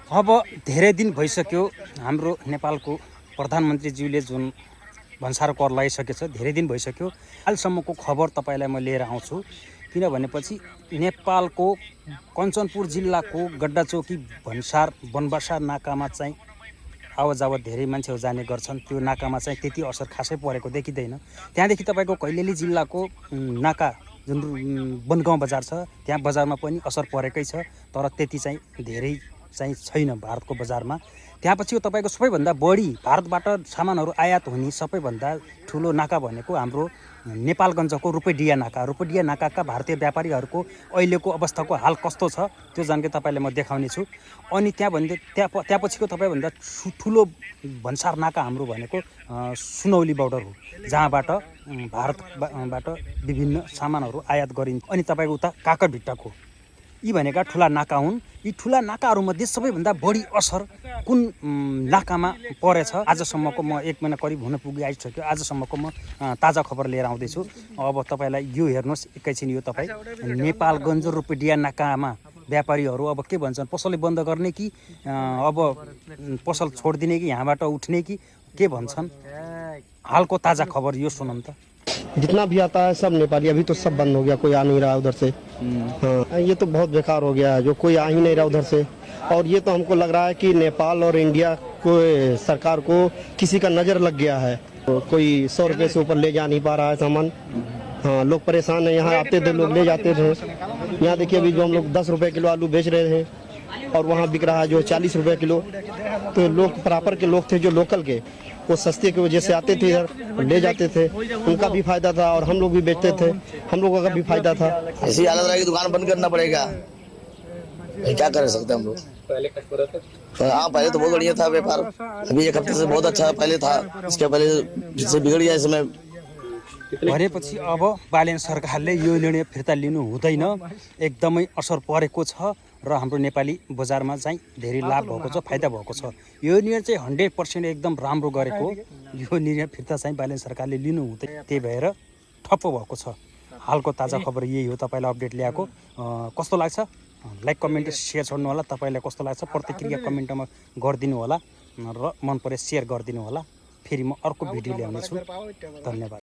अब धेरै दिन भइसक्यो हाम्रो नेपालको प्रधानमन्त्रीज्यूले जुन भन्सार कर लगाइसकेछ। धेरै दिन भइसक्यो। हालसम्मको खबर तपाईलाई म लिएर आउँछु। किनभनेपछि नेपालको कञ्चनपुर जिल्लाको गड्डाचौकी भन्सार बनबसा नाकामा चाहिँ आवत धेरै मान्छेहरू जाने गर्छन्। त्यो नाकामा चाहिँ त्यति असर खासै परेको देखिँदैन। त्यहाँदेखि तपाईको कैलेली जिल्लाको नाका जुन बनगाउँ बजार छ, त्यहाँ बजारमा पनि असर परेकै छ, तर त्यति चाहिँ धेरै चाहिँ छैन भारतको बजारमा। त्यहाँपछि तपाईको सबैभन्दा बढी भारतबाट सामानहरू आयात हुने सबैभन्दा ठुलो नाका भनेको हाम्रो नेपालगञ्जको रुपेडिया नाका। रुपेडिया नाकाका भारतीय व्यापारीहरूको अहिलेको अवस्थाको हाल कस्तो छ त्यो जानकारी तपाईलाई म देखाउने छु। अनि त्यहाँपछिको सबैभन्दा ठुलो भन्सार नाका हाम्रो भनेको सुनौली बोर्डर हो, जहाँबाट भारतबाट विभिन्न सामानहरू आयात गरिन्छ। अनि तपाईको उता काकरभिट्टाको यी भनेका ठुला नाका हुन्। यी ठुला नाकाहरूमध्ये सबैभन्दा बढी असर कुन नाकामा परेछ आजसम्मको म 1 महिना करिब हुन पुगी आइसक्यो। आजसम्मको म ताजा खबर लिएर आउँदैछु। अब तपाईलाई यो हेर्नुहोस् एकैछिन। यो तपाई नेपालगञ्ज रुपेडिया नाकामा व्यापारीहरू अब के भन्छन्, पसलै बन्द गर्ने कि अब पसल छोडिदिने कि यहाँबाट उठ्ने कि के भन्छन्। हालको ताजा खबर यो सुनौँ त। जितना भी आता है सब नेपाली, अभी तो सब बंद हो गया, कोई आ नहीं रहा उधर से। हाँ, ये तो बहुत बेकार हो गया है, जो कोई आ ही नहीं रहा उधर से। और ये तो हमको लग रहा है कि नेपाल और इंडिया को सरकार को किसी का नज़र लग गया है। कोई 100 रुपये से ऊपर ले जा नहीं पा रहा है सामान। हाँ, लोग परेशान है। यहाँ आते थे लोग ले जाते थे। यहाँ देखिए अभी जो हम लोग 10 रुपये किलो आलू बेच रहे थे और वहाँ बिक रहा है जो 40 रुपये किलो। तो लोग प्रॉपर के लोग थे जो लोकल के, वो सस्ते की वजह से आते थे इधर, ले जाते थे। उनका भी फायदा था और हम लोग भी बेचते थे, हम लोगों का भी फायदा था। ऐसी हालत रहेगी दुकान बंद करना पड़ेगा। क्या कर सकते हम लोग। हाँ, पहले तो बहुत बढ़िया था व्यापार, अभी 1 हफ्ते से बहुत अच्छा पहले था। इसके पहले जिससे बिगड़ गया इसमें। भनेपछि अब बालेन सरकारले यो निर्णय फिर्ता लिनु हुँदैन। एकदमै असर परेको छ र हाम्रो नेपाली बजारमा चाहिँ धेरै लाभ भएको छ, फाइदा भएको छ। यो निर्णय चाहिँ 100% एकदम राम्रो गरेको। यो निर्णय फिर्ता चाहिँ बालेन सरकारले लिनु हुँदैन, त्यही भएर ठप्प भएको छ। हालको ताजा खबर यही हो, तपाईलाई अपडेट ल्याएको। कस्तो लाग्छ लाइक कमेन्ट शेयर छोड्नु होला। तपाईलाई कस्तो लाग्छ प्रतिक्रिया कमेन्टमा गरिदिनु होला र मन परे शेयर गरिदिनु होला। फेरि म अर्को भिडियो ल्याउने छु। धन्यवाद।